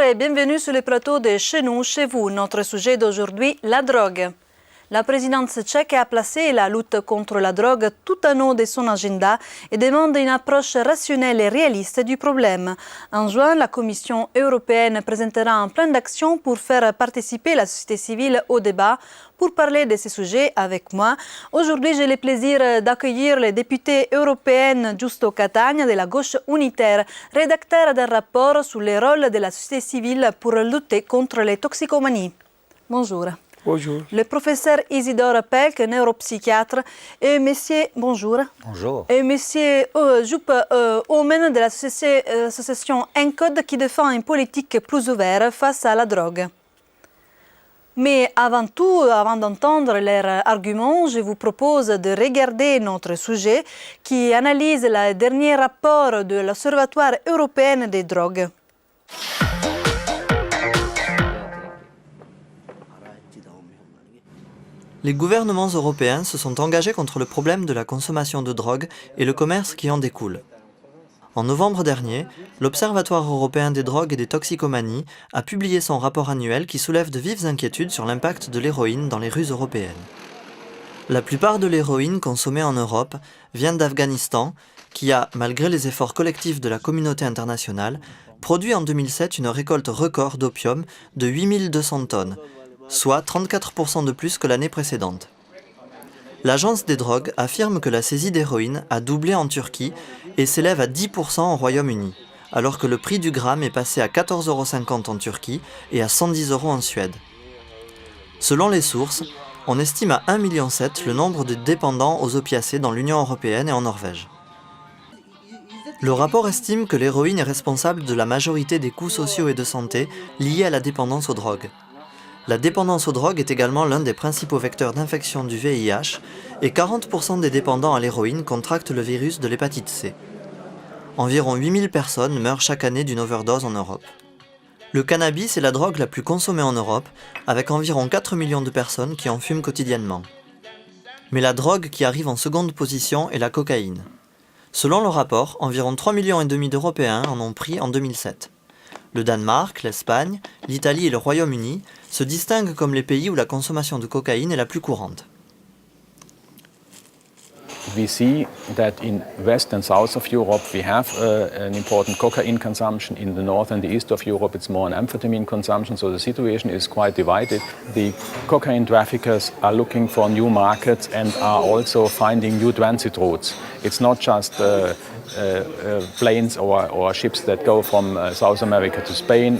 et bienvenue sur le plateau de Chez nous, chez vous. Notre sujet d'aujourd'hui, la drogue. La présidence tchèque a placé la lutte contre la drogue tout en haut de son agenda et demande une approche rationnelle et réaliste du problème. En juin, la Commission européenne présentera un plan d'action pour faire participer la société civile au débat. Pour parler de ces sujets avec moi, aujourd'hui j'ai le plaisir d'accueillir le député européen Giusto Catania de la gauche unitaire, rédacteur d'un rapport sur le rôle de la société civile pour lutter contre les toxicomanies. Bonjour. Bonjour. Le professeur Isidore Pelk, neuropsychiatre, et monsieur, bonjour. Bonjour. Et monsieur Jupp Omen de l'association ENCODE qui défend une politique plus ouverte face à la drogue. Mais avant tout, avant d'entendre leurs arguments, je vous propose de regarder notre sujet qui analyse le dernier rapport de l'Observatoire européen des drogues. Les gouvernements européens se sont engagés contre le problème de la consommation de drogue et le commerce qui en découle. En novembre dernier, l'Observatoire européen des drogues et des toxicomanies a publié son rapport annuel qui soulève de vives inquiétudes sur l'impact de l'héroïne dans les rues européennes. La plupart de l'héroïne consommée en Europe vient d'Afghanistan, qui a, malgré les efforts collectifs de la communauté internationale, produit en 2007 une récolte record d'opium de 8200 tonnes, soit 34% de plus que l'année précédente. L'agence des drogues affirme que la saisie d'héroïne a doublé en Turquie et s'élève à 10% au Royaume-Uni, alors que le prix du gramme est passé à 14,50 € en Turquie et à 110 € en Suède. Selon les sources, on estime à 1,7 million le nombre de dépendants aux opiacés dans l'Union européenne et en Norvège. Le rapport estime que l'héroïne est responsable de la majorité des coûts sociaux et de santé liés à la dépendance aux drogues. La dépendance aux drogues est également l'un des principaux vecteurs d'infection du VIH et 40% des dépendants à l'héroïne contractent le virus de l'hépatite C. Environ 8000 personnes meurent chaque année d'une overdose en Europe. Le cannabis est la drogue la plus consommée en Europe, avec environ 4 millions de personnes qui en fument quotidiennement. Mais la drogue qui arrive en seconde position est la cocaïne. Selon le rapport, environ 3,5 millions d'Européens en ont pris en 2007. Le Danemark, l'Espagne, l'Italie et le Royaume-Uni se distinguent comme les pays où la consommation de cocaïne est la plus courante. We see that in West and South of Europe we have an important cocaine consumption. In the North and the East of Europe it's more an amphetamine consumption, so the situation is quite divided. The cocaine traffickers are looking for new markets and are also finding new transit routes. It's not just planes or ships that go from South America to Spain.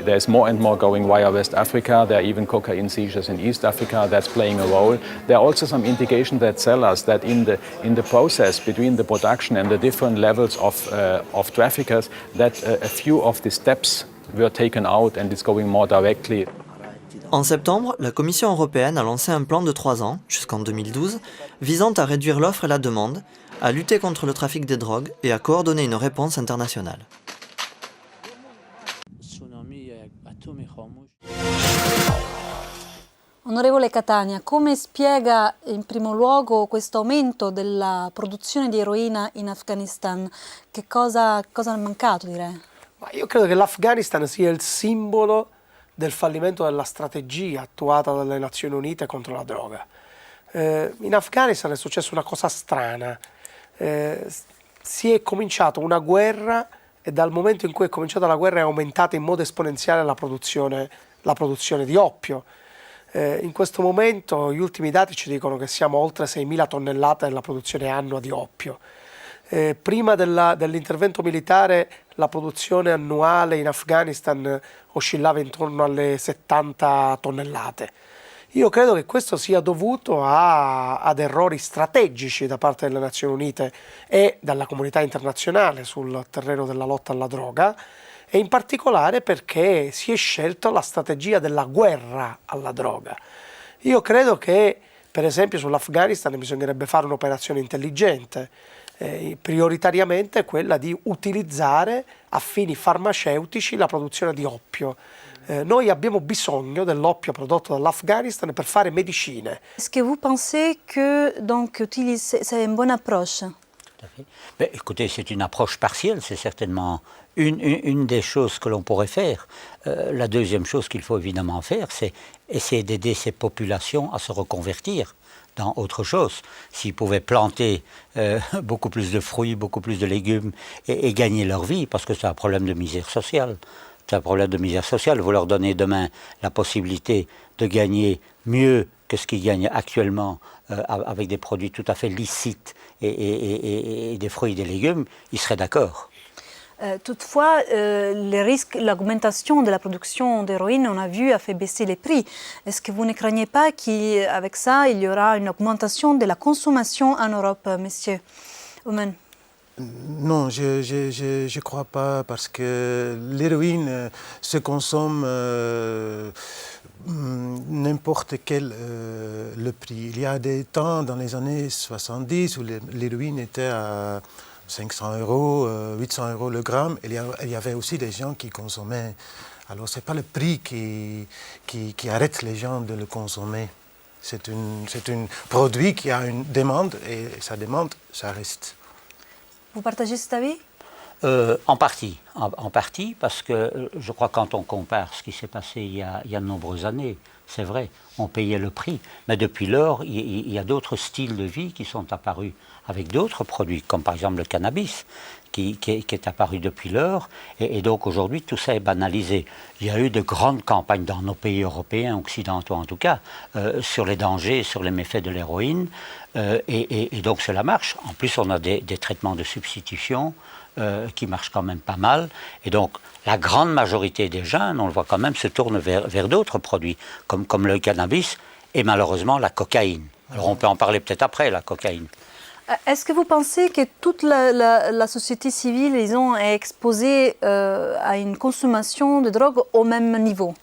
There's more and more going via West Africa. There are even cocaine seizures in East Africa that's playing a role. There are also some indications that tell us that in the process between the production and the different levels of traffickers, that a few of the steps were taken out and it's going more directly. En septembre, la Commission européenne a lancé un plan de 3 ans, jusqu'en 2012, visant à réduire l'offre et la demande, à lutter contre le trafic des drogues et à coordonner une réponse internationale. Onorevole Catania, come spiega in primo luogo questo aumento della produzione di eroina in Afghanistan? Che cosa è mancato, direi? Io credo che l'Afghanistan sia il simbolo del fallimento della strategia attuata dalle Nazioni Unite contro la droga. In Afghanistan è successa una cosa strana. Si è cominciata una guerra e dal momento in cui è cominciata la guerra è aumentata in modo esponenziale la produzione di oppio. In questo momento gli ultimi dati ci dicono che siamo oltre 6.000 tonnellate della produzione annua di oppio. Prima dell'intervento militare la produzione annuale in Afghanistan oscillava intorno alle 70 tonnellate. Io credo che questo sia dovuto ad errori strategici da parte delle Nazioni Unite e dalla comunità internazionale sul terreno della lotta alla droga e in particolare perché si è scelta la strategia della guerra alla droga. Io credo che per esempio sull'Afghanistan bisognerebbe fare un'operazione intelligente, prioritariamente quella di utilizzare a fini farmaceutici la produzione di oppio. Noi abbiamo bisogno dell'oppio prodotto dall'Afghanistan per fare medicine. Est-ce que vous pensez que donc c'est une bonne approche? Tout à fait. Mais, écoutez, c'est une approche partielle, c'est certainement une des choses que l'on pourrait faire. La deuxième chose qu'il faut évidemment faire, c'est essayer d'aider ces populations à se reconvertir dans autre chose. S'ils pouvaient planter beaucoup plus de fruits, beaucoup plus de légumes et gagner leur vie, parce que c'est un problème de misère sociale. C'est un problème de misère sociale. Vous leur donnez demain la possibilité de gagner mieux que ce qu'ils gagnent actuellement avec des produits tout à fait licites et des fruits et des légumes, ils seraient d'accord. Toutefois, les risques, l'augmentation de la production d'héroïne, on a vu, a fait baisser les prix. Est-ce que vous ne craignez pas qu'avec ça, il y aura une augmentation de la consommation en Europe, monsieur Omen? Non, je ne crois pas, parce que l'héroïne se consomme n'importe quel le prix. Il y a des temps, dans les années 70, où l'héroïne était à 500 €, 800 € le gramme. Il y avait aussi des gens qui consommaient. Alors, ce n'est pas le prix qui arrête les gens de le consommer. C'est un produit qui a une demande, et sa demande, ça reste. Vous partagez cet avis? En partie, parce que je crois que quand on compare ce qui s'est passé il y a de nombreuses années, c'est vrai, on payait le prix. Mais depuis lors, il y a d'autres styles de vie qui sont apparus avec d'autres produits, comme par exemple le cannabis, qui est apparu depuis lors. Et donc aujourd'hui, tout ça est banalisé. Il y a eu de grandes campagnes dans nos pays européens, occidentaux en tout cas, sur les dangers, sur les méfaits de l'héroïne. Et donc cela marche. En plus, on a des traitements de substitution qui marchent quand même pas mal. Et donc, la grande majorité des jeunes, on le voit quand même, se tournent vers d'autres produits, comme le cannabis et malheureusement la cocaïne. Alors on peut en parler peut-être après, la cocaïne. Est-ce que vous pensez che tutta la société civile est exposée a une consommation di drogue au même niveau?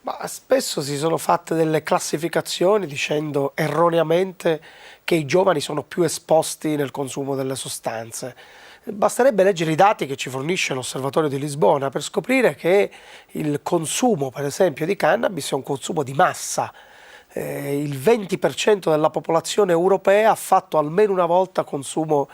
Ma spesso si sono fatte delle classificazioni dicendo erroneamente che i giovani sono più esposti nel consumo delle sostanze. Basterebbe leggere i dati che ci fornisce l'Osservatorio di Lisbona per scoprire che il consumo, per esempio, di cannabis è un consumo di massa. Il 20% della popolazione europea ha fatto almeno una volta consumo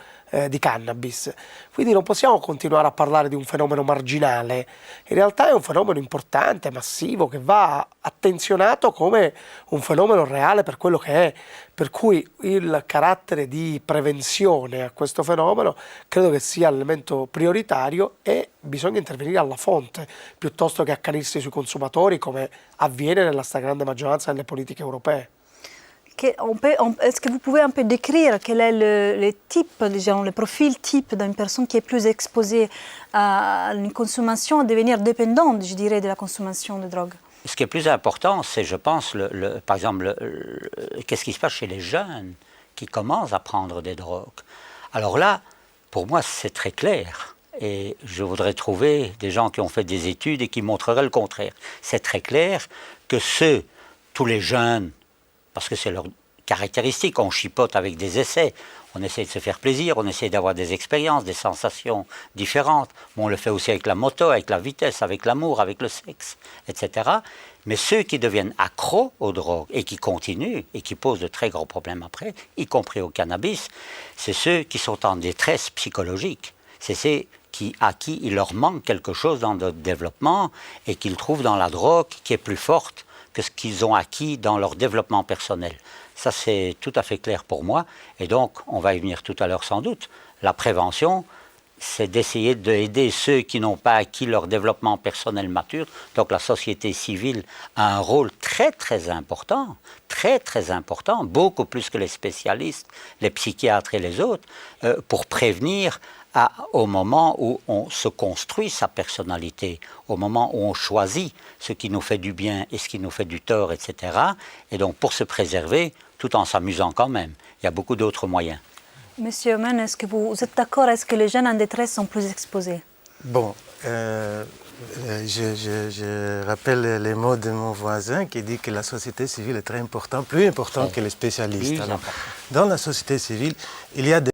di cannabis. Quindi non possiamo continuare a parlare di un fenomeno marginale. In realtà è un fenomeno importante, massivo, che va attenzionato come un fenomeno reale per quello che è. Per cui il carattere di prevenzione a questo fenomeno credo che sia l'elemento prioritario, e bisogna intervenire alla fonte piuttosto che accanirsi sui consumatori, come avviene nella stragrande maggioranza delle politiche europee. Est-ce que vous pouvez un peu décrire quel est le type, disons, le profil type d'une personne qui est plus exposée à une consommation, à devenir dépendante, je dirais, de la consommation de drogue? Ce qui est plus important, c'est, je pense, par exemple, qu'est-ce qui se passe chez les jeunes qui commencent à prendre des drogues. Alors là, pour moi, c'est très clair. Et je voudrais trouver des gens qui ont fait des études et qui montreraient le contraire. C'est très clair que tous les jeunes, parce que c'est leur caractéristique, on chipote avec des essais, on essaie de se faire plaisir, on essaie d'avoir des expériences, des sensations différentes. Mais on le fait aussi avec la moto, avec la vitesse, avec l'amour, avec le sexe, etc. Mais ceux qui deviennent accros aux drogues et qui continuent et qui posent de très gros problèmes après, y compris au cannabis, c'est ceux qui sont en détresse psychologique. C'est ceux à qui il leur manque quelque chose dans leur développement et qu'ils trouvent dans la drogue qui est plus forte que ce qu'ils ont acquis dans leur développement personnel. Ça, c'est tout à fait clair pour moi. Et donc, on va y venir tout à l'heure sans doute. La prévention, c'est d'essayer d'aider ceux qui n'ont pas acquis leur développement personnel mature. Donc, la société civile a un rôle très, très important, beaucoup plus que les spécialistes, les psychiatres et les autres, pour prévenir au moment où on se construit sa personnalité, au moment où on choisit ce qui nous fait du bien et ce qui nous fait du tort, etc. Et donc pour se préserver, tout en s'amusant quand même. Il y a beaucoup d'autres moyens. Monsieur Omen, est-ce que vous êtes d'accord? Est-ce que les jeunes en détresse sont plus exposés? Bon, je rappelle les mots de mon voisin qui dit que la société civile est très importante, plus importante que les spécialistes. Alors, dans la société civile, il y a des